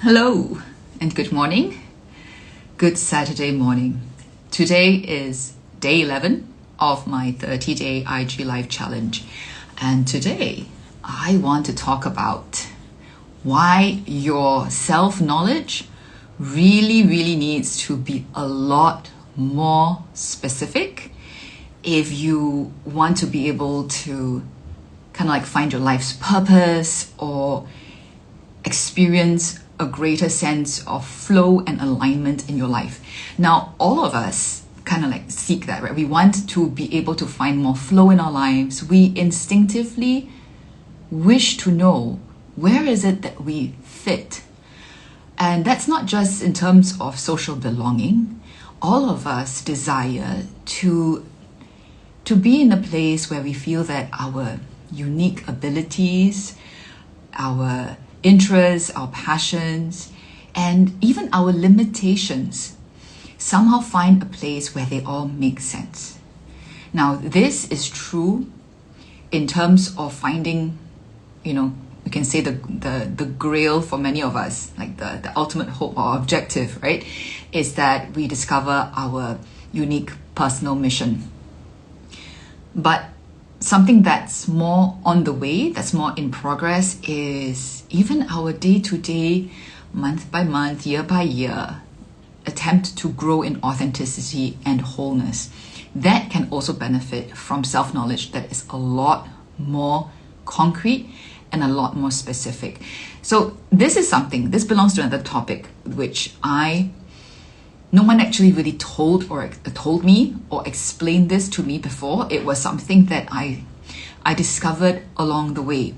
Hello and good morning. Good Saturday morning. Today is day 11 of my 30-day IG Live challenge. And today I want to talk about why your self-knowledge really needs to be a lot more specific if you want to be able to kind of like find your life's purpose or experience a greater sense of flow and alignment in your life. Now, all of us kind of like seek that, right? We want to be able to find more flow in our lives. We instinctively wish to know where is it that we fit. And that's not just in terms of social belonging. All of us desire to be in a place where we feel that our unique abilities, our interests, our passions, and even our limitations somehow find a place where they all make sense. Now, this is true in terms of finding, we can say the grail for many of us, like the ultimate hope or objective, right? Is that we discover our unique personal mission. But something that's more on the way, that's more in progress, is even our day-to-day, month by month, year by year attempt to grow in authenticity and wholeness. That can also benefit from self-knowledge that is a lot more concrete and a lot more specific. So this belongs to another topic which no one actually really told me or explained this to me before. It was something that I discovered along the way.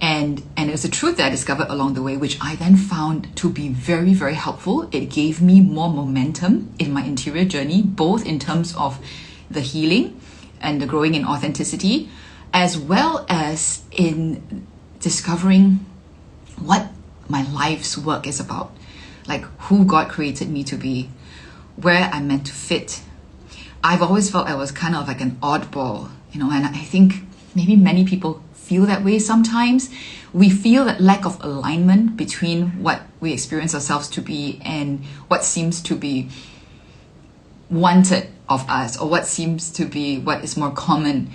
And it was a truth that I discovered along the way, which I then found to be very helpful. It gave me more momentum in my interior journey, both in terms of the healing and the growing in authenticity, as well as in discovering what my life's work is about, like who God created me to be, where I'm meant to fit. I've always felt I was kind of like an oddball, and I think maybe many people feel that way sometimes. We feel that lack of alignment between what we experience ourselves to be and what seems to be wanted of us, or what seems to be what is more common,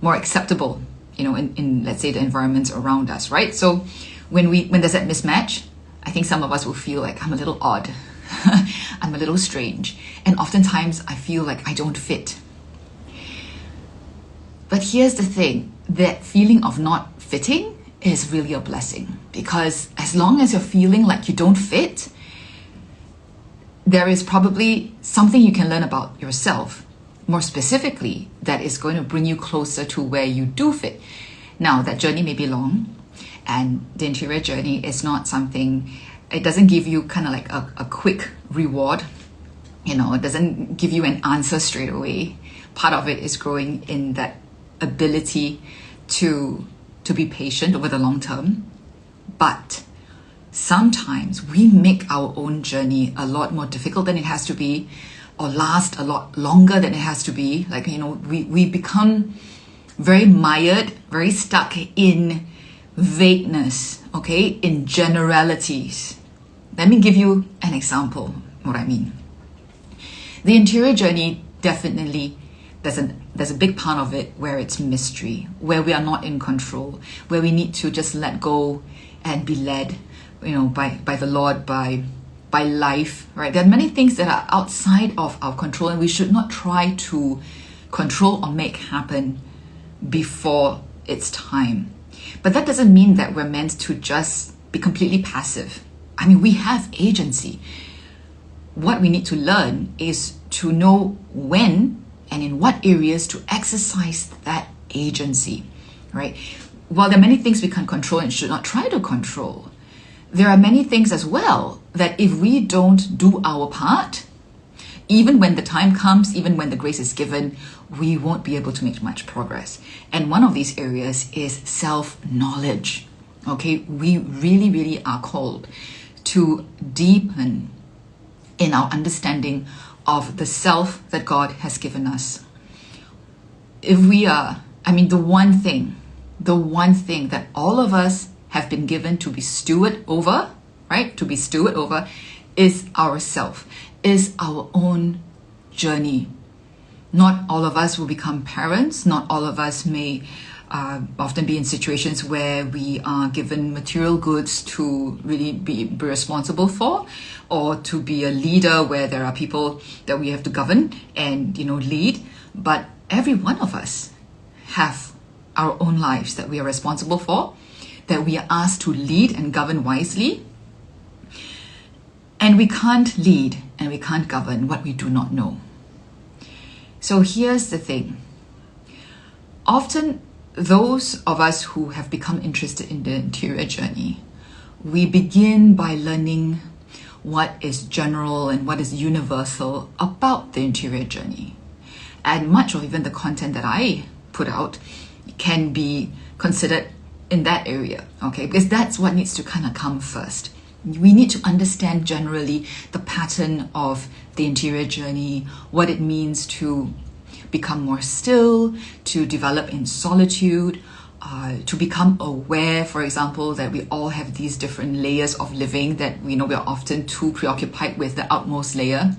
more acceptable, in let's say the environments around us, right? So when there's that mismatch, I think some of us will feel like I'm a little odd. I'm a little strange, and oftentimes I feel like I don't fit. But here's the thing, that feeling of not fitting is really a blessing, because as long as you're feeling like you don't fit, there is probably something you can learn about yourself, more specifically, that is going to bring you closer to where you do fit. Now, that journey may be long, and the interior journey is not something, it doesn't give you kind of like a quick reward. It doesn't give you an answer straight away. Part of it is growing in that ability to be patient over the long term. But sometimes we make our own journey a lot more difficult than it has to be, or last a lot longer than it has to be. Like, we become very mired, very stuck in vagueness, okay, in generalities. Let me give you an example what I mean. The interior journey, definitely there's a big part of it where it's mystery, where we are not in control, where we need to just let go and be led, by the Lord, by life, right? There are many things that are outside of our control, and we should not try to control or make happen before it's time. But that doesn't mean that we're meant to just be completely passive. I mean, we have agency. What we need to learn is to know when and in what areas to exercise that agency, right? While there are many things we can control and should not try to control, there are many things as well that if we don't do our part, even when the time comes, even when the grace is given, we won't be able to make much progress. And one of these areas is self-knowledge. Okay, we really are called to deepen in our understanding of the self that God has given us. If we are, the one thing that all of us have been given to be steward over, right? To be steward over is ourself, is our own journey. Not all of us will become parents. Not all of us may often be in situations where we are given material goods to really be responsible for, or to be a leader where there are people that we have to govern and lead. But every one of us have our own lives that we are responsible for, that we are asked to lead and govern wisely. And we can't lead and we can't govern what we do not know. So here's the thing. Often those of us who have become interested in the interior journey, we begin by learning what is general and what is universal about the interior journey. And much of even the content that I put out can be considered in that area, okay? Because that's what needs to kind of come first. We need to understand generally the pattern of the interior journey, what it means to become more still, to develop in solitude, to become aware, for example, that we all have these different layers of living, that we are often too preoccupied with the outmost layer,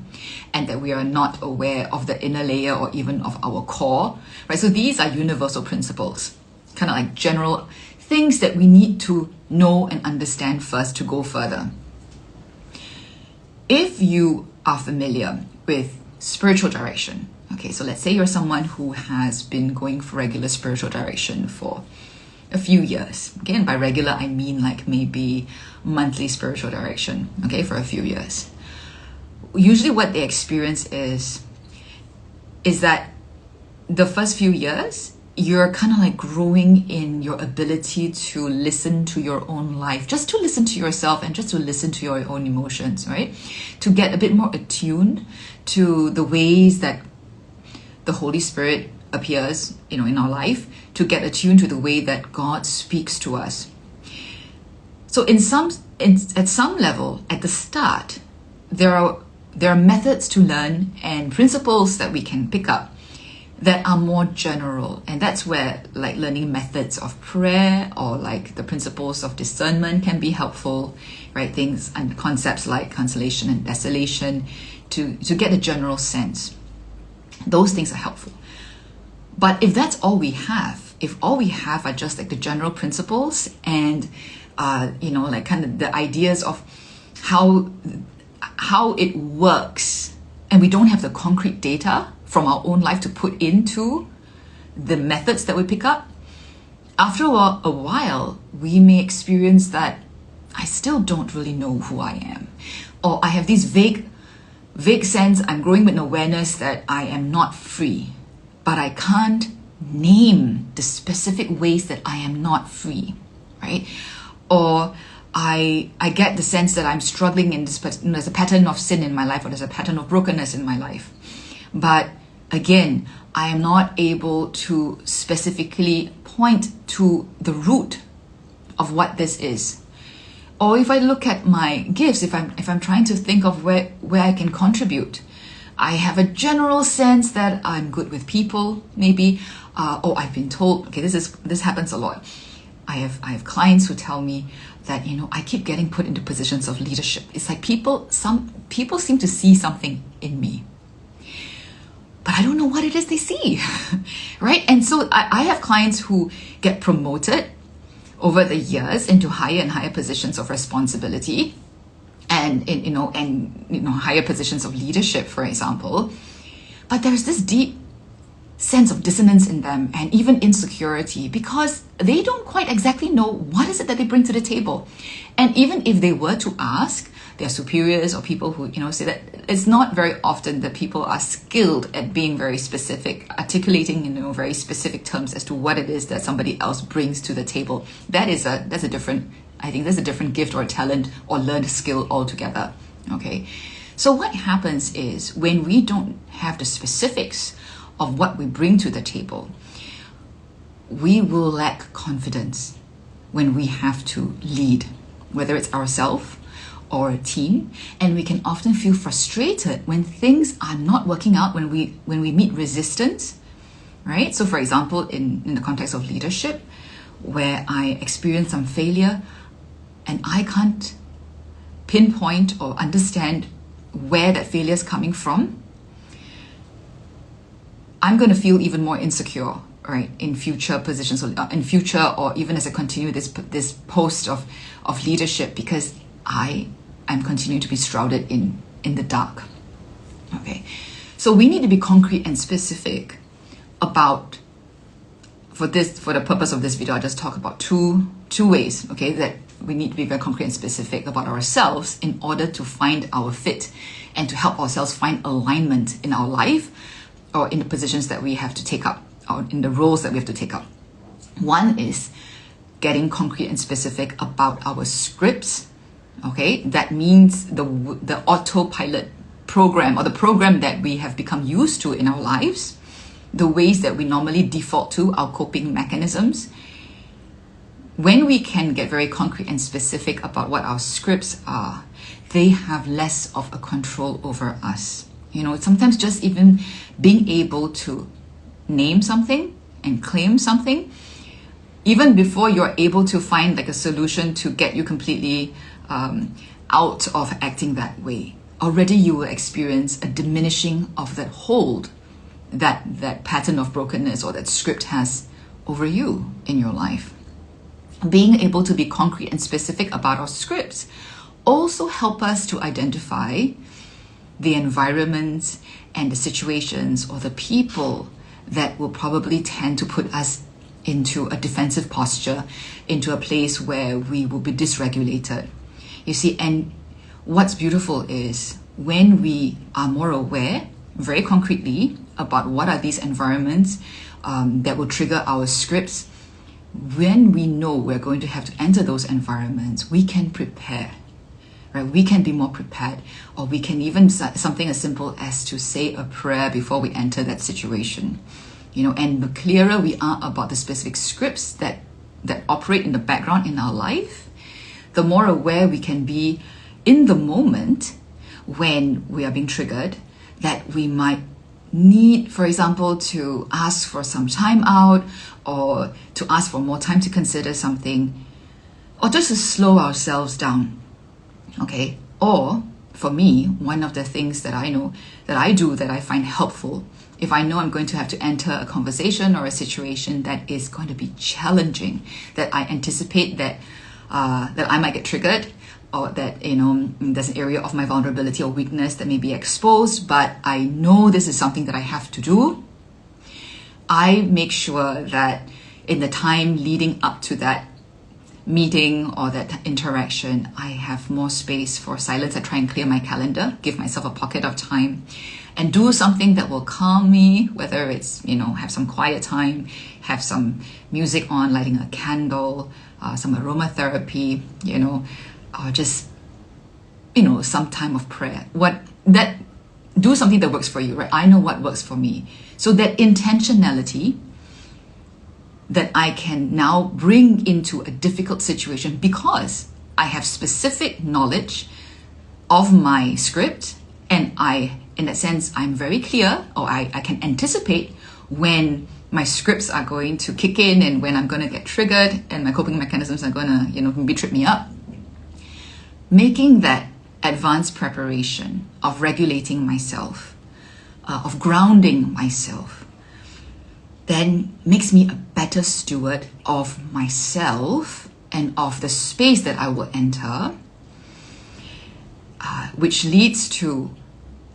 and that we are not aware of the inner layer or even of our core, right? So these are universal principles, kind of like general things that we need to know and understand first to go further. If you are familiar with spiritual direction, okay, so let's say you're someone who has been going for regular spiritual direction for a few years. Okay, and by regular, I mean like maybe monthly spiritual direction, okay, for a few years. Usually what they experience is that the first few years, you're kind of like growing in your ability to listen to your own life, just to listen to yourself and just to listen to your own emotions, right? To get a bit more attuned to the ways that the Holy Spirit appears, in our life, to get attuned to the way that God speaks to us. So at some level, at the start, there are methods to learn and principles that we can pick up that are more general, and that's where like learning methods of prayer or like the principles of discernment can be helpful, right? Things and concepts like consolation and desolation to get a general sense. Those things are helpful. But if that's all we have, if all we have are just like the general principles and like kind of the ideas of how it works, and we don't have the concrete data from our own life to put into the methods that we pick up, after a while, we may experience that I still don't really know who I am. Or I have this vague sense, I'm growing with an awareness that I am not free, but I can't name the specific ways that I am not free, right? Or I get the sense that I'm struggling in this, there's a pattern of sin in my life, or there's a pattern of brokenness in my life. But again, I am not able to specifically point to the root of what this is. Or if I look at my gifts, if I'm trying to think of where I can contribute, I have a general sense that I'm good with people, maybe, or I've been told, okay, this happens a lot. I have clients who tell me that I keep getting put into positions of leadership. It's like some people seem to see something in me, but I don't know what it is they see, right? And so I have clients who get promoted over the years into higher and higher positions of responsibility, and higher positions of leadership, for example. But there's this deep sense of dissonance in them and even insecurity because they don't quite exactly know what is it that they bring to the table. And even if they were to ask their superiors or people who say that, it's not very often that people are skilled at being very specific, articulating in very specific terms as to what it is that somebody else brings to the table. That's a different gift or talent or learned skill altogether. Okay, so what happens is when we don't have the specifics of what we bring to the table, we will lack confidence when we have to lead, whether it's ourselves or a team, and we can often feel frustrated when things are not working out, when we meet resistance, right? So for example, in the context of leadership, where I experience some failure and I can't pinpoint or understand where that failure is coming from, I'm going to feel even more insecure, right, in future positions, in future, or even as I continue this post of leadership, because I am continuing to be shrouded in the dark. Okay, so we need to be concrete and specific about, for the purpose of this video, I just talk about two ways, okay, that we need to be very concrete and specific about ourselves in order to find our fit and to help ourselves find alignment in our life or in the positions that we have to take up, or in the roles that we have to take up. One is getting concrete and specific about our scripts. Okay, that means the autopilot program, or the program that we have become used to in our lives, the ways that we normally default to, our coping mechanisms. When we can get very concrete and specific about what our scripts are, they have less of a control over us. You know, sometimes just even being able to name something and claim something, even before you're able to find like a solution to get you completely out of acting that way, already you will experience a diminishing of that hold that pattern of brokenness or that script has over you in your life. Being able to be concrete and specific about our scripts also help us to identify the environments and the situations or the people that will probably tend to put us into a defensive posture, into a place where we will be dysregulated. You see, and what's beautiful is when we are more aware, very concretely, about what are these environments that will trigger our scripts, when we know we're going to have to enter those environments, we can prepare. Right? We can be more prepared, or we can even something as simple as to say a prayer before we enter that situation. You know, and the clearer we are about the specific scripts that operate in the background in our life, the more aware we can be in the moment when we are being triggered, that we might need, for example, to ask for some time out, or to ask for more time to consider something, or just to slow ourselves down. Okay, or for me, one of the things that I know that I do that I find helpful, if I know I'm going to have to enter a conversation or a situation that is going to be challenging, that I anticipate that I might get triggered, or that, you know, there's an area of my vulnerability or weakness that may be exposed, but I know this is something that I have to do, I make sure that in the time leading up to that meeting or that interaction, I have more space for silence. I try and clear my calendar, give myself a pocket of time, and do something that will calm me, whether it's, you know, have some quiet time, have some music on, lighting a candle, some aromatherapy, you know, or just, you know, some time of prayer. Do something that works for you, right? I know what works for me. So that intentionality that I can now bring into a difficult situation, because I have specific knowledge of my script, and in that sense, I'm very clear, or I can anticipate when my scripts are going to kick in and when I'm going to get triggered and my coping mechanisms are going to, you know, maybe trip me up. Making that advanced preparation of regulating myself, of grounding myself, then makes me a better steward of myself and of the space that I will enter, which leads to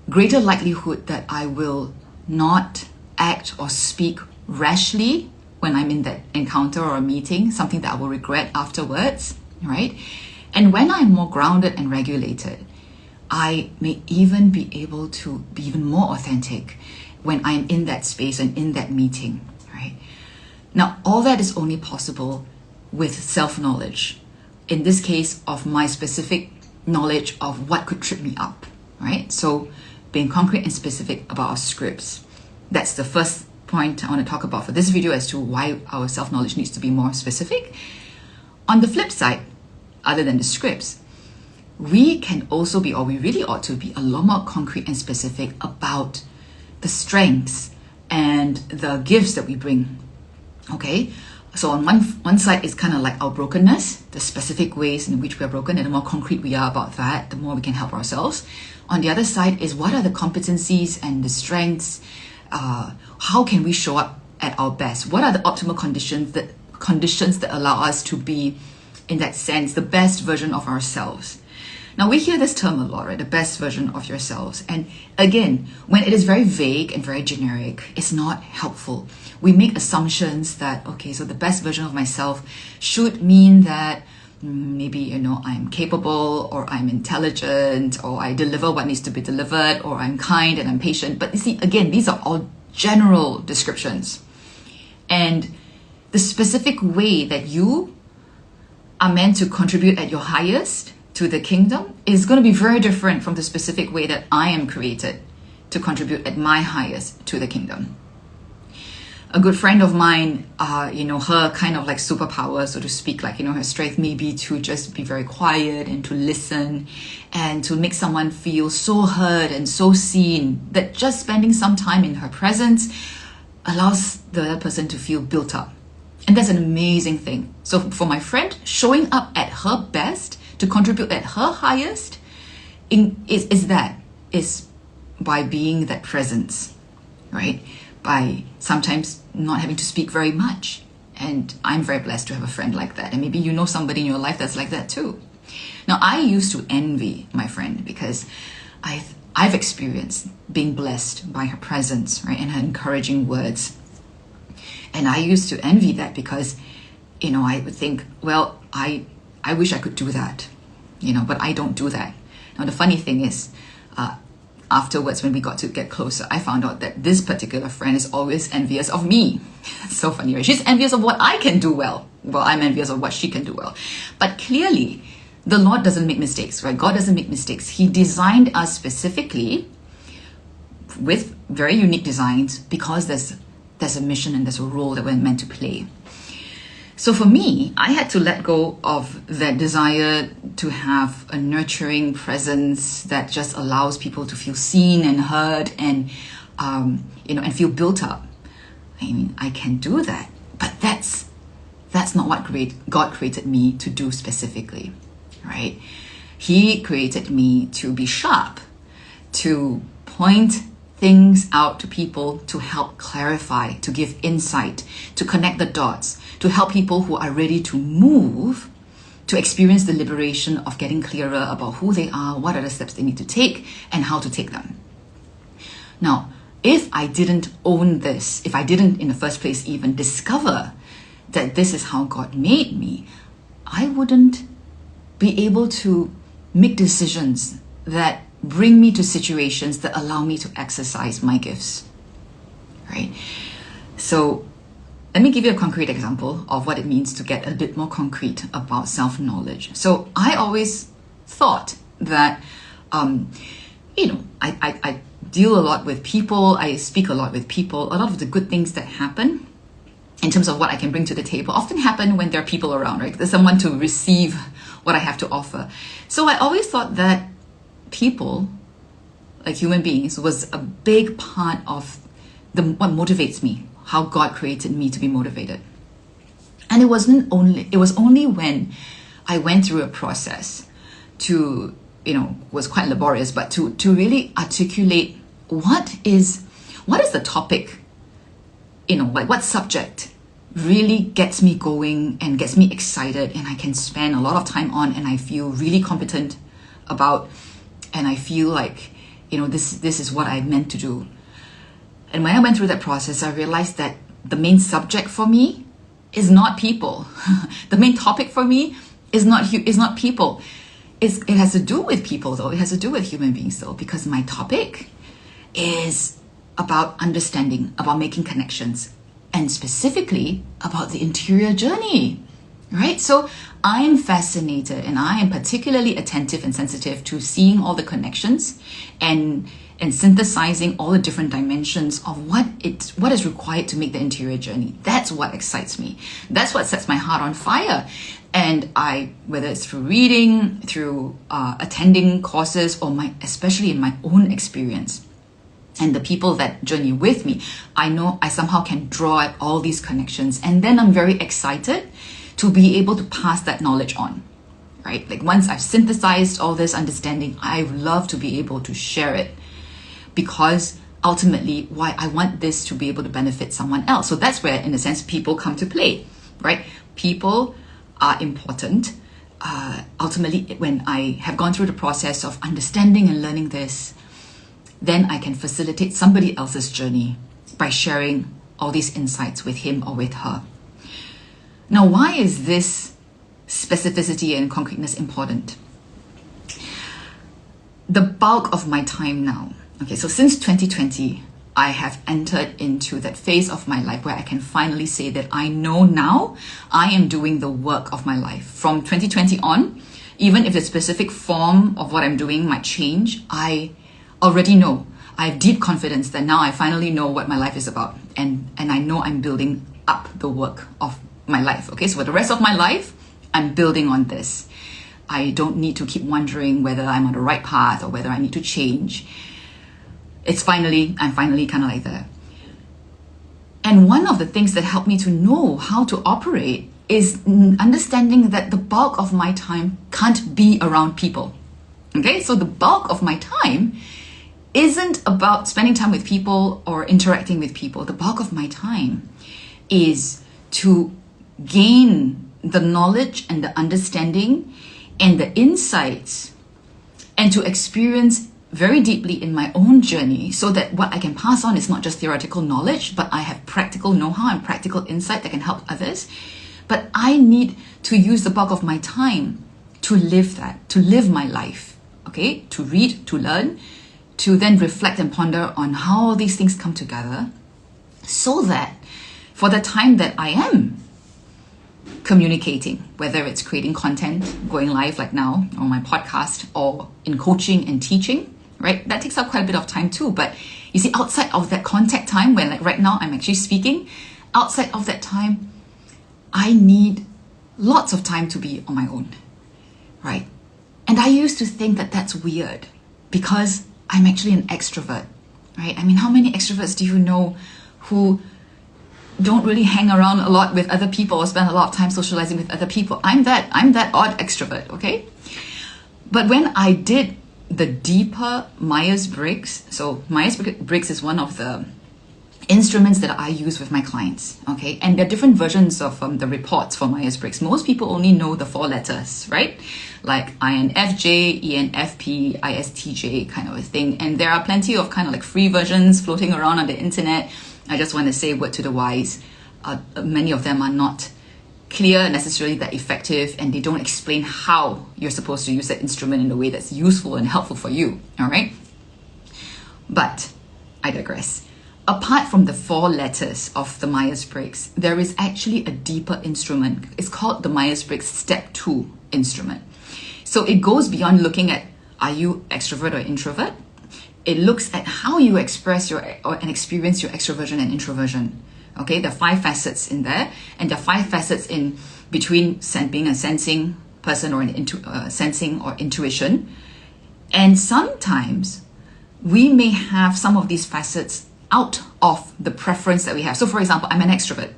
greater likelihood that I will not act or speak rashly when I'm in that encounter or a meeting, something that I will regret afterwards, right? And when I'm more grounded and regulated, I may even be able to be even more authentic when I'm in that space and in that meeting, right? Now, all that is only possible with self-knowledge. In this case, of my specific knowledge of what could trip me up, right? So being concrete and specific about our scripts. That's the first point I want to talk about for this video as to why our self-knowledge needs to be more specific. On the flip side, other than the scripts, we can also be, or we really ought to be, a lot more concrete and specific about the strengths and the gifts that we bring. Okay, So on one side is kind of like our brokenness, the specific ways in which we are broken, and the more concrete we are about that, the more we can help ourselves. On the other side is what are the competencies and the strengths? How can we show up at our best? What are the optimal conditions that allow us to be, in that sense, the best version of ourselves? Now, we hear this term a lot, right? The best version of yourselves. And again, when it is very vague and very generic, it's not helpful. We make assumptions that, okay, so the best version of myself should mean that maybe, I'm capable, or I'm intelligent, or I deliver what needs to be delivered, or I'm kind and I'm patient. But you see, again, these are all general descriptions. And the specific way that you are meant to contribute at your highest to the kingdom is going to be very different from the specific way that I am created to contribute at my highest to the kingdom. A good friend of mine, her kind of like superpower, so to speak, like, her strength may be to just be very quiet and to listen and to make someone feel so heard and so seen that just spending some time in her presence allows the other person to feel built up. And that's an amazing thing. So for my friend, showing up at her best to contribute at her highest is by being that presence, right? By sometimes not having to speak very much. And I'm very blessed to have a friend like that. And maybe you know somebody in your life that's like that too. Now, I used to envy my friend because I've experienced being blessed by her presence, right? And her encouraging words. And I used to envy that because, I would think, well, I wish I could do that, but I don't do that. Now, the funny thing is, afterwards, when we got to get closer, I found out that this particular friend is always envious of me. It's so funny, right? She's envious of what I can do well. Well, I'm envious of what she can do well. But clearly, the Lord doesn't make mistakes, right? God doesn't make mistakes. He designed us specifically with very unique designs because there's a mission and there's a role that we're meant to play. So for me, I had to let go of that desire to have a nurturing presence that just allows people to feel seen and heard and, and feel built up. I mean, I can do that, but that's not what God created me to do specifically, right? He created me to be sharp, to point things out to people, to help clarify, to give insight, to connect the dots, to help people who are ready to move, to experience the liberation of getting clearer about who they are, what are the steps they need to take, and how to take them. Now, if I didn't own this, if I didn't in the first place even discover that this is how God made me, I wouldn't be able to make decisions that bring me to situations that allow me to exercise my gifts, right? So let me give you a concrete example of what it means to get a bit more concrete about self-knowledge. So I always thought that, I deal a lot with people, I speak a lot with people, a lot of the good things that happen in terms of what I can bring to the table often happen when there are people around, right? There's someone to receive what I have to offer. So I always thought that people, like human beings, was a big part of what motivates me, how God created me to be motivated. And it was only when I went through a process to, was quite laborious, but to really articulate what is the topic, like what subject really gets me going and gets me excited and I can spend a lot of time on and I feel really competent about, and I feel like, this is what I meant to do. And when I went through that process, I realized that the main subject for me is not people. The main topic for me is not people. It has to do with people though. It has to do with human beings though, because my topic is about understanding, about making connections, and specifically about the interior journey, right? So I'm fascinated and I am particularly attentive and sensitive to seeing all the connections and synthesizing all the different dimensions of what is required to make the interior journey. That's what excites me. That's what sets my heart on fire. And whether it's through reading, through attending courses, or especially in my own experience, and the people that journey with me, I know I somehow can draw out all these connections. And then I'm very excited to be able to pass that knowledge on, right? Like once I've synthesized all this understanding, I love to be able to share it, because ultimately why I want this to be able to benefit someone else. So that's where, in a sense, people come to play, right? People are important. Ultimately, when I have gone through the process of understanding and learning this, then I can facilitate somebody else's journey by sharing all these insights with him or with her. Now, why is this specificity and concreteness important? The bulk of my time now, okay, so since 2020, I have entered into that phase of my life where I can finally say that I know now I am doing the work of my life. From 2020 on, even if the specific form of what I'm doing might change, I already know. I have deep confidence that now I finally know what my life is about, and I know I'm building up the work of my life. Okay, so for the rest of my life, I'm building on this. I don't need to keep wondering whether I'm on the right path or whether I need to change. I'm finally kind of like there. And one of the things that helped me to know how to operate is understanding that the bulk of my time can't be around people. Okay, so the bulk of my time isn't about spending time with people or interacting with people. The bulk of my time is to gain the knowledge and the understanding and the insights, and to experience very deeply in my own journey, so that what I can pass on is not just theoretical knowledge, but I have practical know-how and practical insight that can help others. But I need to use the bulk of my time to live that, to live my life, okay? To read, to learn, to then reflect and ponder on how all these things come together, so that for the time that I am communicating, whether it's creating content, going live like now on my podcast, or in coaching and teaching, right? That takes up quite a bit of time too. But you see, outside of that contact time, when like right now I'm actually speaking, outside of that time, I need lots of time to be on my own, right? And I used to think that that's weird because I'm actually an extrovert, right? I mean, how many extroverts do you know who don't really hang around a lot with other people or spend a lot of time socializing with other people? I'm that odd extrovert, okay? But when I did the deeper Myers-Briggs, so Myers-Briggs is one of the instruments that I use with my clients, okay? And there are different versions of the reports for Myers-Briggs. Most people only know the 4 letters, right? Like INFJ, ENFP, ISTJ kind of a thing. And there are plenty of kind of like free versions floating around on the internet. I just want to say word to the wise. Many of them are not clear, necessarily that effective, and they don't explain how you're supposed to use that instrument in a way that's useful and helpful for you, all right? But I digress. Apart from the 4 letters of the Myers-Briggs, there is actually a deeper instrument. It's called the Myers-Briggs Step 2 instrument. So it goes beyond looking at, are you extrovert or introvert? It looks at how you express and experience your extroversion and introversion. Okay, there are 5 facets in there, and there are 5 facets in between being a sensing person or sensing or intuition. And sometimes we may have some of these facets out of the preference that we have. So for example, I'm an extrovert,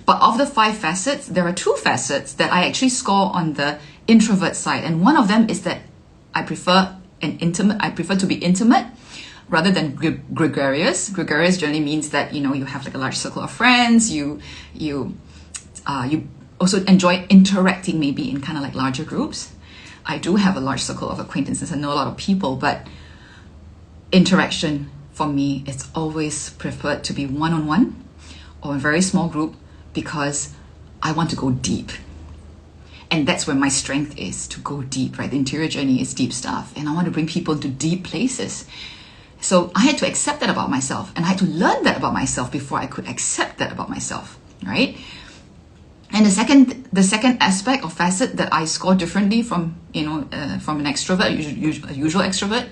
but of the 5 facets, there are 2 facets that I actually score on the introvert side. And one of them is that I prefer to be intimate rather than gregarious. Gregarious generally means that, you have like a large circle of friends. You also enjoy interacting maybe in kind of like larger groups. I do have a large circle of acquaintances and know a lot of people, but interaction for me, it's always preferred to be one-on-one or a very small group, because I want to go deep. And that's where my strength is, to go deep, right? The interior journey is deep stuff. And I want to bring people to deep places. So I had to accept that about myself, and I had to learn that about myself before I could accept that about myself, right? And the second aspect or facet that I score differently from an extrovert, a usual extrovert,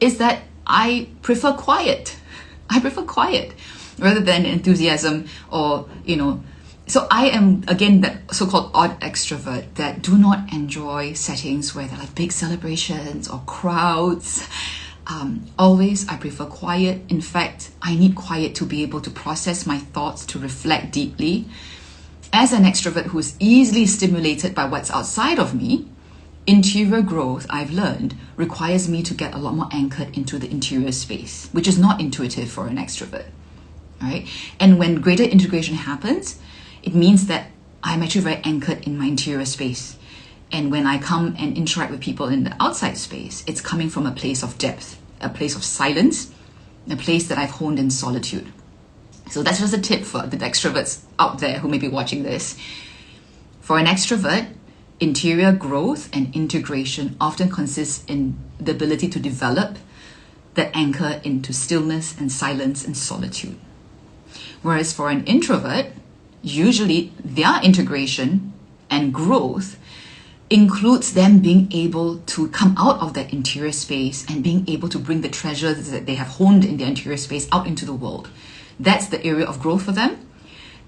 is that I prefer quiet. I prefer quiet rather than enthusiasm or, So I am, again, that so-called odd extrovert that do not enjoy settings where there are like big celebrations or crowds. Always, I prefer quiet. In fact, I need quiet to be able to process my thoughts, to reflect deeply. As an extrovert who's easily stimulated by what's outside of me, interior growth, I've learned, requires me to get a lot more anchored into the interior space, which is not intuitive for an extrovert, right? And when greater integration happens, it means that I'm actually very anchored in my interior space. And when I come and interact with people in the outside space, it's coming from a place of depth, a place of silence, a place that I've honed in solitude. So that's just a tip for the extroverts out there who may be watching this. For an extrovert, interior growth and integration often consists in the ability to develop that anchor into stillness and silence and solitude. Whereas for an introvert, usually their integration and growth includes them being able to come out of that interior space and being able to bring the treasures that they have honed in their interior space out into the world. That's the area of growth for them,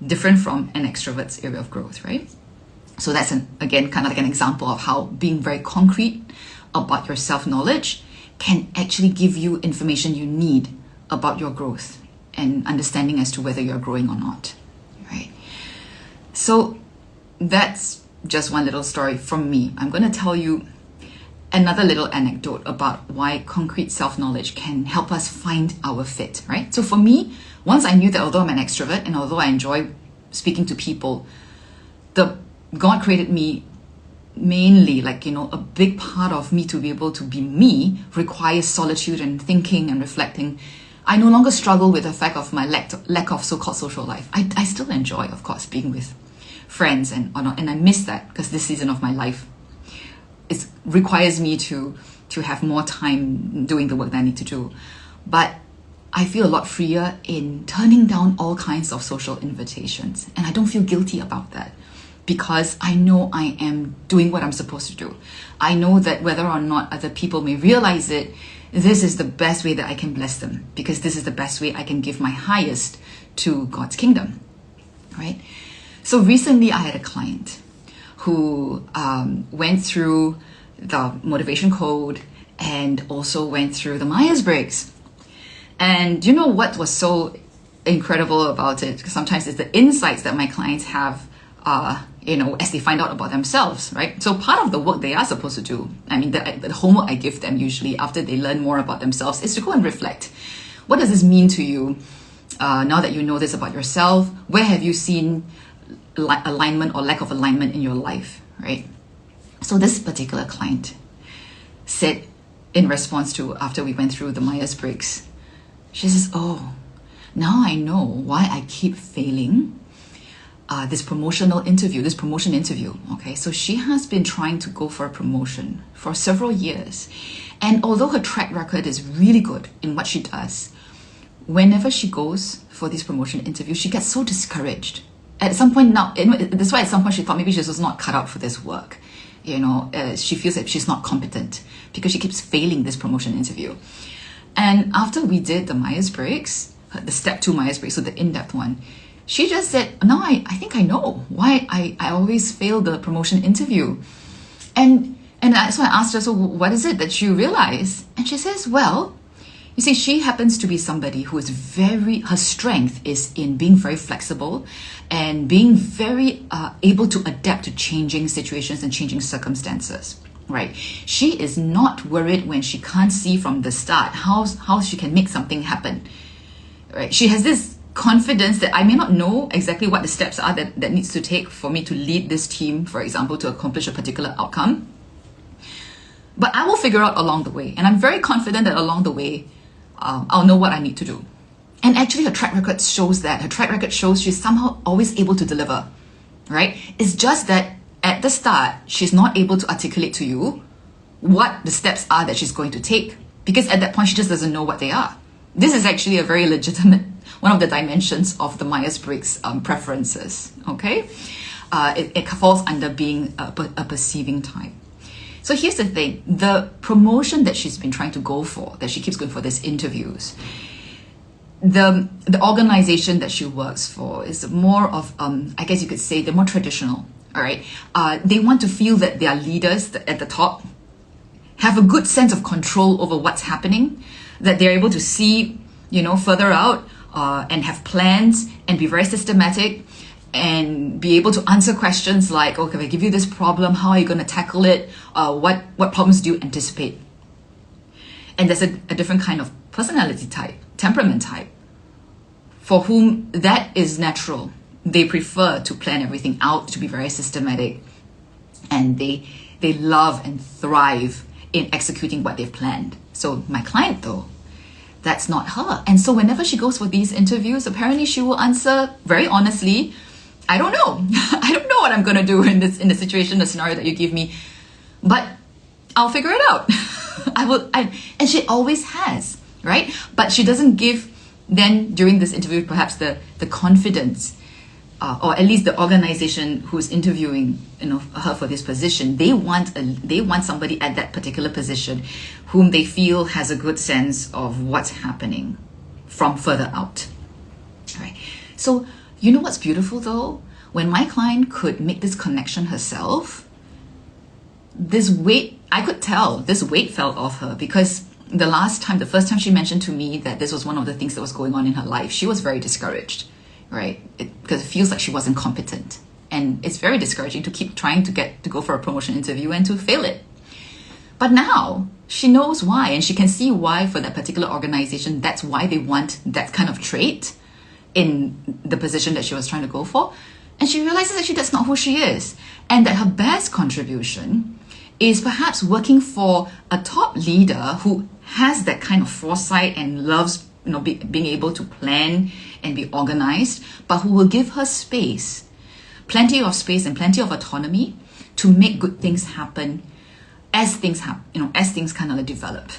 different from an extrovert's area of growth, right? So that's, again, kind of like an example of how being very concrete about your self-knowledge can actually give you information you need about your growth and understanding as to whether you're growing or not, right? So that's just one little story from me. I'm going to tell you another little anecdote about why concrete self-knowledge can help us find our fit, right? So for me, once I knew that although I'm an extrovert and although I enjoy speaking to people, God created me mainly, a big part of me to be able to be me requires solitude and thinking and reflecting. I no longer struggle with the fact of my lack of so-called social life. I still enjoy, of course, being with friends and I miss that because this season of my life requires me to have more time doing the work that I need to do. But I feel a lot freer in turning down all kinds of social invitations, and I don't feel guilty about that because I know I am doing what I'm supposed to do. I know that whether or not other people may realize it, this is the best way that I can bless them because this is the best way I can give my highest to God's kingdom, right? So recently I had a client who went through the motivation code and also went through the Myers-Briggs. And you know what was so incredible about it? Because sometimes it's the insights that my clients have, as they find out about themselves, right? So part of the work they are supposed to do, the homework I give them usually after they learn more about themselves is to go and reflect. What does this mean to you now that you know this about yourself? Where have you seen alignment or lack of alignment in your life, right? So this particular client said in response to after we went through the Myers-Briggs, she says, oh, now I know why I keep failing this promotion interview. Okay, so she has been trying to go for a promotion for several years. And although her track record is really good in what she does, whenever she goes for these promotion interviews, she gets so discouraged. At some point now, that's why at some point she thought maybe she was not cut out for this work. She feels that she's not competent because she keeps failing this promotion interview. And after we did the Myers-Briggs, the step 2 Myers-Briggs, so the in-depth one, she just said, no, I think I know why I always fail the promotion interview. And so I asked her, so what is it that you realize? And she says, well, you see, she happens to be somebody who is her strength is in being very flexible and being very able to adapt to changing situations and changing circumstances, right? She is not worried when she can't see from the start how she can make something happen, right? She has this confidence that I may not know exactly what the steps are that needs to take for me to lead this team, for example, to accomplish a particular outcome. But I will figure out along the way. And I'm very confident that along the way, I'll know what I need to do. And actually her track record shows that. Her track record shows she's somehow always able to deliver, right? It's just that at the start, she's not able to articulate to you what the steps are that she's going to take. Because at that point, she just doesn't know what they are. This is actually a very legitimate, one of the dimensions of the Myers-Briggs preferences, okay? It falls under being a perceiving type. So here's the thing, the promotion that she's been trying to go for, that she keeps going for these interviews, the organization that she works for is more of, I guess you could say, they're more traditional, all right? They want to feel that their leaders at the top have a good sense of control over what's happening, that they're able to see, further out and have plans and be very systematic and be able to answer questions like, okay, if I give you this problem, how are you going to tackle it? What problems do you anticipate? And there's a different kind of personality type, temperament type, for whom that is natural. They prefer to plan everything out, to be very systematic, and they love and thrive in executing what they've planned. So my client, though, that's not her. And so whenever she goes for these interviews, apparently she will answer very honestly, I don't know. I don't know what I'm going to do in the situation, the scenario that you give me, but I'll figure it out. And she always has, right? But she doesn't give then during this interview perhaps the confidence, or at least the organization who's interviewing her for this position. They want somebody at that particular position whom they feel has a good sense of what's happening from further out. All right. So you know what's beautiful though? When my client could make this connection herself, I could tell this weight fell off her, because the first time she mentioned to me that this was one of the things that was going on in her life, she was very discouraged, right? Because it feels like she wasn't competent. And it's very discouraging to keep trying to go for a promotion interview and to fail it. But now she knows why, and she can see why for that particular organization, that's why they want that kind of trait in the position that she was trying to go for. And she realizes actually that's not who she is, and that her best contribution is perhaps working for a top leader who has that kind of foresight and loves being able to plan and be organized, but who will give her space, plenty of space and plenty of autonomy to make good things happen as things kind of develop.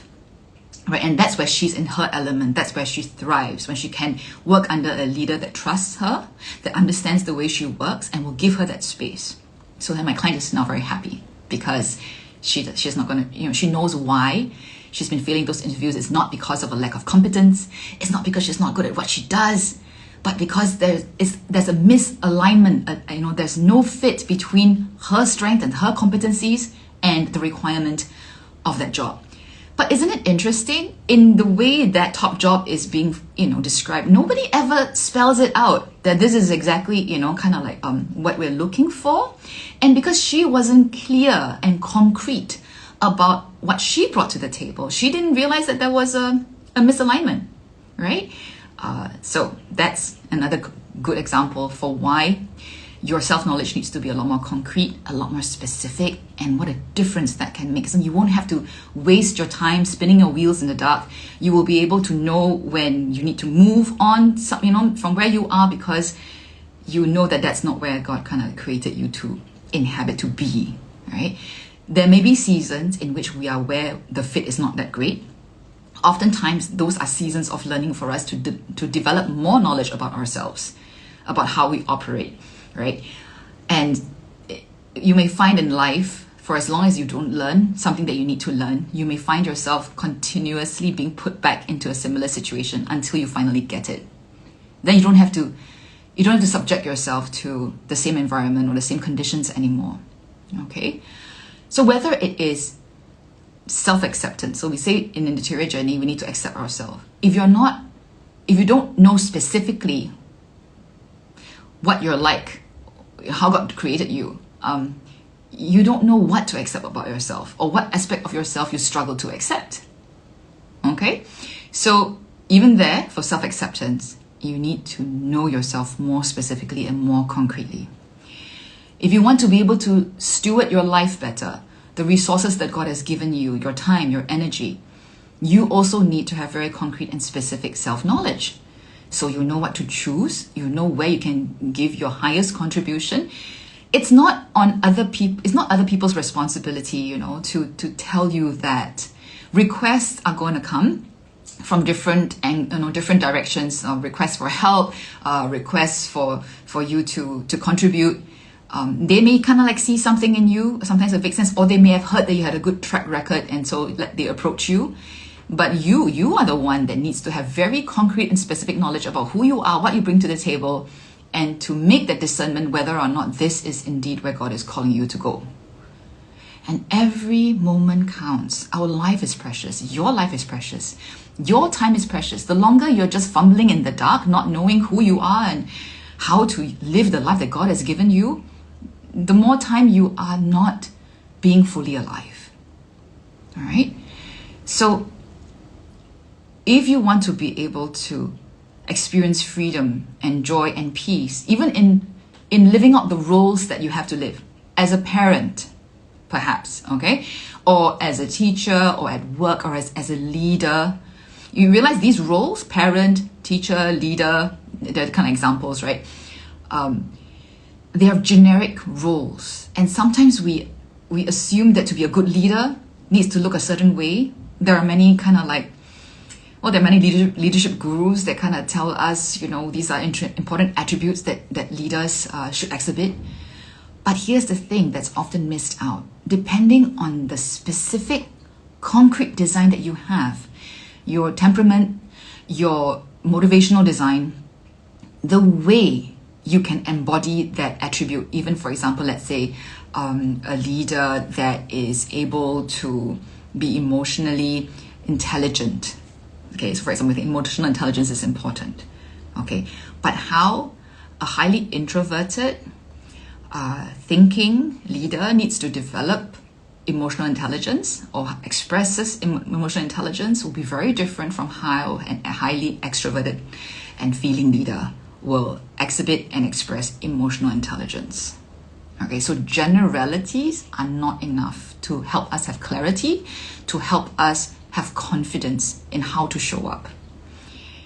Right, and that's where she's in her element. That's where she thrives, when she can work under a leader that trusts her, that understands the way she works, and will give her that space. So then my client is now very happy, because she's not going to, she knows why she's been failing those interviews. It's not because of a lack of competence. It's not because she's not good at what she does, but because there's a misalignment. There's no fit between her strength and her competencies and the requirement of that job. But isn't it interesting, in the way that top job is being, described, nobody ever spells it out that this is exactly, kind of like what we're looking for. And because she wasn't clear and concrete about what she brought to the table, she didn't realize that there was a misalignment, right? So that's another good example for why your self-knowledge needs to be a lot more concrete, a lot more specific, and what a difference that can make. So you won't have to waste your time spinning your wheels in the dark. You will be able to know when you need to move on, from where you are, because you know that that's not where God kind of created you to inhabit, to be, right? There may be seasons in which we are where the fit is not that great. Oftentimes, those are seasons of learning for us to develop more knowledge about ourselves, about how we operate. Right? And you may find in life, for as long as you don't learn something that you need to learn, you may find yourself continuously being put back into a similar situation until you finally get it. Then you don't have to subject yourself to the same environment or the same conditions anymore. Okay? So whether it is self-acceptance, so we say in the interior journey, we need to accept ourselves. If you don't know specifically what you're like, how God created you, you don't know what to accept about yourself, or what aspect of yourself you struggle to accept. Okay? So even there, for self-acceptance, you need to know yourself more specifically and more concretely. If you want to be able to steward your life better, the resources that God has given you, your time, your energy, you also need to have very concrete and specific self-knowledge. So you know what to choose, you know where you can give your highest contribution. It's not on other people, it's not other people's responsibility, to tell you that. Requests are going to come from different directions, requests for help, requests for you to contribute. They may kind of like see something in you, sometimes it makes sense, or they may have heard that you had a good track record, and so they approach you. But you are the one that needs to have very concrete and specific knowledge about who you are, what you bring to the table, and to make that discernment whether or not this is indeed where God is calling you to go. And every moment counts. Our life is precious. Your life is precious. Your time is precious. The longer you're just fumbling in the dark, not knowing who you are and how to live the life that God has given you, the more time you are not being fully alive. All right? So if you want to be able to experience freedom and joy and peace, even in living out the roles that you have to live, as a parent, perhaps, okay? Or as a teacher, or at work, or as a leader, you realize these roles, parent, teacher, leader, they're kind of examples, right? They are generic roles. And sometimes we assume that to be a good leader needs to look a certain way. There are many kind of like, there are many leadership gurus that kind of tell us, these are important attributes that leaders should exhibit. But here's the thing that's often missed out. Depending on the specific concrete design that you have, your temperament, your motivational design, the way you can embody that attribute, even for example, let's say a leader that is able to be emotionally intelligent. Okay, so for example, emotional intelligence is important. Okay, but how a highly introverted, thinking leader needs to develop emotional intelligence or expresses emotional intelligence will be very different from how a highly extroverted and feeling leader will exhibit and express emotional intelligence. Okay, so generalities are not enough to help us have clarity, to help us have confidence in how to show up.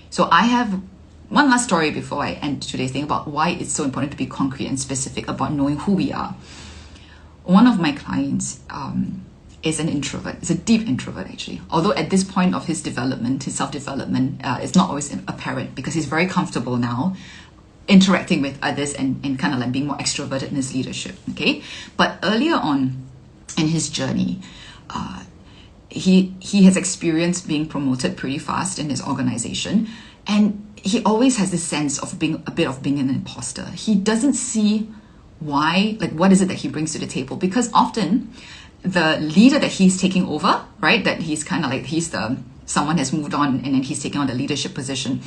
So I have one last story before I end today's thing about why it's so important to be concrete and specific about knowing who we are. One of my clients is an introvert. It's a deep introvert, actually. Although at this point of his development, his self-development, it's not always apparent because he's very comfortable now interacting with others and kind of like being more extroverted in his leadership, okay? But earlier on in his journey, he has experienced being promoted pretty fast in his organization, and he always has this sense of being an imposter. He doesn't see why, like what is it that he brings to the table, because often the leader that he's taking over, right, that he's kind of like someone has moved on and then he's taking on the leadership position,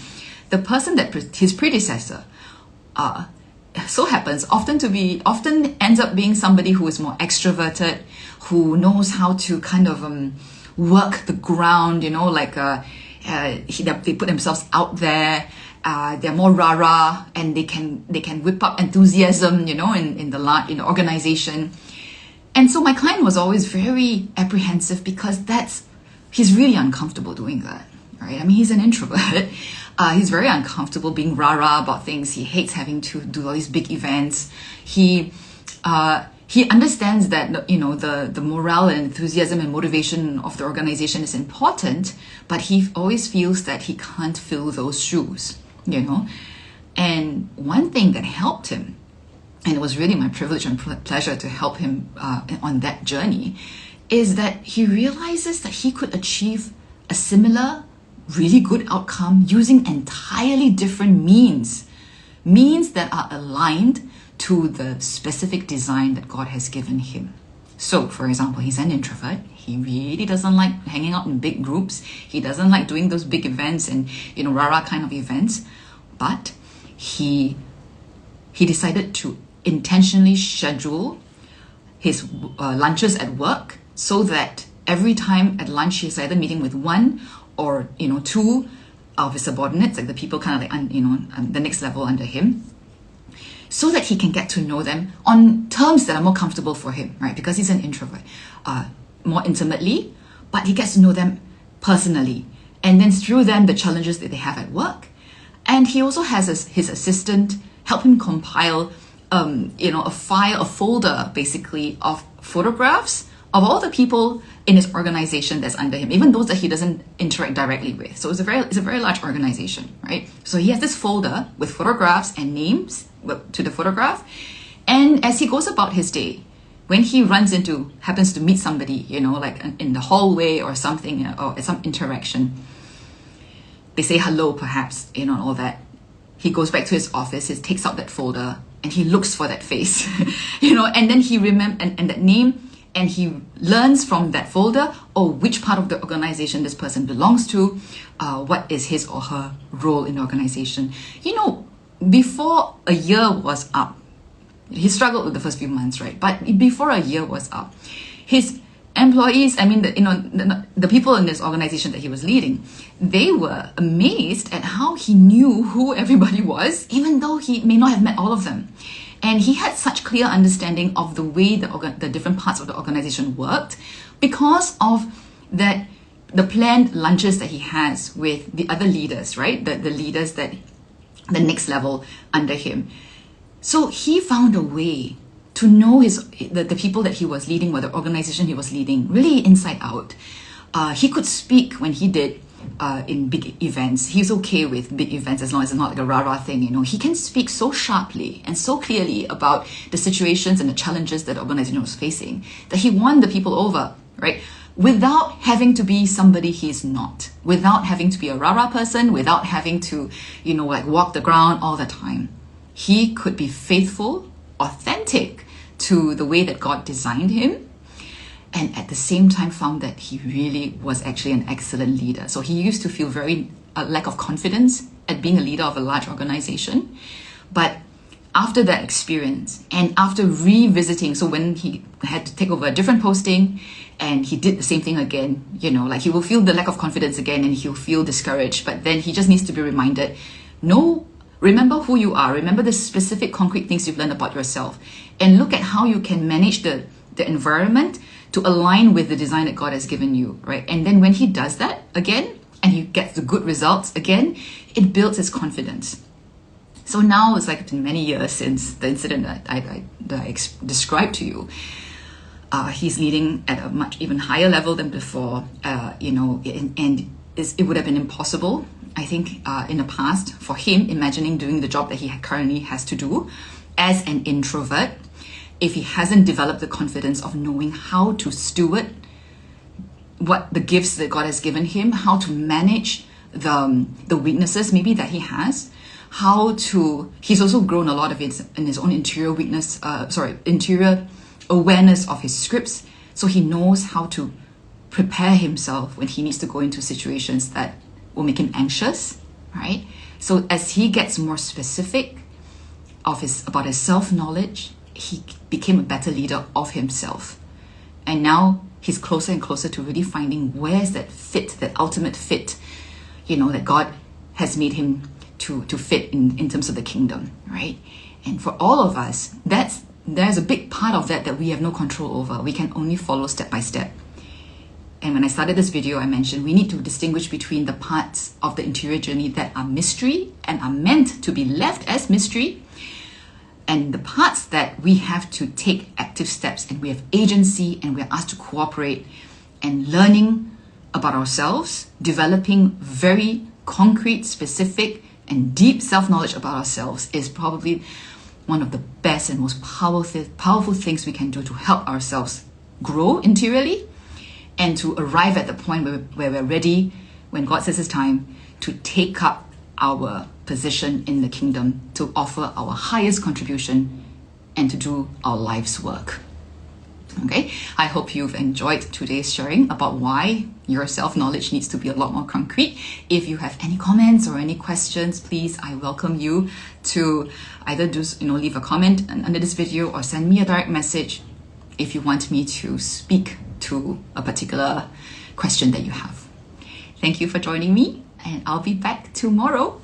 the person that his predecessor so happens often ends up being somebody who is more extroverted, who knows how to kind of work the ground, they put themselves out there. They're more rah-rah, and they can whip up enthusiasm, in the organization. And so my client was always very apprehensive because he's really uncomfortable doing that, right? I mean, he's an introvert. He's very uncomfortable being rah-rah about things. He hates having to do all these big events. He understands that, the morale and enthusiasm and motivation of the organization is important, but he always feels that he can't fill those shoes, And one thing that helped him, and it was really my privilege and pleasure to help him on that journey, is that he realizes that he could achieve a similar, really good outcome using entirely different means that are aligned to the specific design that God has given him. So, for example, he's an introvert. He really doesn't like hanging out in big groups. He doesn't like doing those big events and, rah-rah kind of events. But he decided to intentionally schedule his lunches at work so that every time at lunch he's either meeting with one or, two of his subordinates, like the people kind of like, the next level under him, so that he can get to know them on terms that are more comfortable for him, right? Because he's an introvert, more intimately, but he gets to know them personally. And then through them, the challenges that they have at work. And he also has his assistant help him compile, a folder basically of photographs of all the people in his organization that's under him, even those that he doesn't interact directly with. So it's a very large organization, right? So he has this folder with photographs and names to the photograph. And as he goes about his day, when he happens to meet somebody, like in the hallway or something, or at some interaction, they say hello perhaps, all that. He goes back to his office, he takes out that folder and he looks for that face, and then he and that name and he learns from that folder, which part of the organization this person belongs to, what is his or her role in the organization. You know, before a year was up, he struggled with the first few months, right? But before a year was up, his employees, I mean, the people in this organization that he was leading, they were amazed at how he knew who everybody was, even though he may not have met all of them. And he had such clear understanding of the way the different parts of the organization worked because of that, the planned lunches that he has with the other leaders, right? The leaders that the next level under him. So he found a way to know the people that he was leading, or the organization he was leading, really inside out. He could speak when he did in big events. He's okay with big events as long as it's not like a rah-rah thing, you know. He can speak so sharply and so clearly about the situations and the challenges that the organization was facing that he won the people over, right? Without having to be somebody he's not, without having to be a rah-rah person, without having to, you know, like walk the ground all the time. He could be faithful, authentic to the way that God designed him, and at the same time found that he really was actually an excellent leader. So he used to feel a lack of confidence at being a leader of a large organization. But after that experience, and after revisiting, so when he had to take over a different posting and he did the same thing again, you know, like he will feel the lack of confidence again and he'll feel discouraged. But then he just needs to be reminded, remember who you are, remember the specific concrete things you've learned about yourself, and look at how you can manage the environment to align with the design that God has given you, right? And then when he does that again, and he gets the good results again, it builds his confidence. So now it's like it's been many years since the incident that I described to you. He's leading at a much even higher level than before, you know, and it would have been impossible, I think, in the past for him imagining doing the job that he currently has to do as an introvert, if he hasn't developed the confidence of knowing how to steward what the gifts that God has given him, how to manage the weaknesses maybe that he has, he's also grown a lot of it in his own interior interior awareness of his scripts. So he knows how to prepare himself when he needs to go into situations that will make him anxious, right? So as he gets more specific about his self-knowledge, he became a better leader of himself. And now he's closer and closer to really finding where's that fit, that ultimate fit, you know, that God has made him to fit in terms of the kingdom, right? And for all of us, there's a big part of that we have no control over. We can only follow step by step. And when I started this video, I mentioned we need to distinguish between the parts of the interior journey that are mystery and are meant to be left as mystery, and the parts that we have to take active steps and we have agency and we're asked to cooperate and learning about ourselves, developing very concrete, specific, and deep self-knowledge about ourselves is probably one of the best and most powerful things we can do to help ourselves grow interiorly and to arrive at the point where we're ready, when God says it's time, to take up our position in the kingdom, to offer our highest contribution and to do our life's work. Okay, I hope you've enjoyed today's sharing about why your self-knowledge needs to be a lot more concrete. If you have any comments or any questions, please, I welcome you to either leave a comment under this video or send me a direct message if you want me to speak to a particular question that you have. Thank you for joining me, and I'll be back tomorrow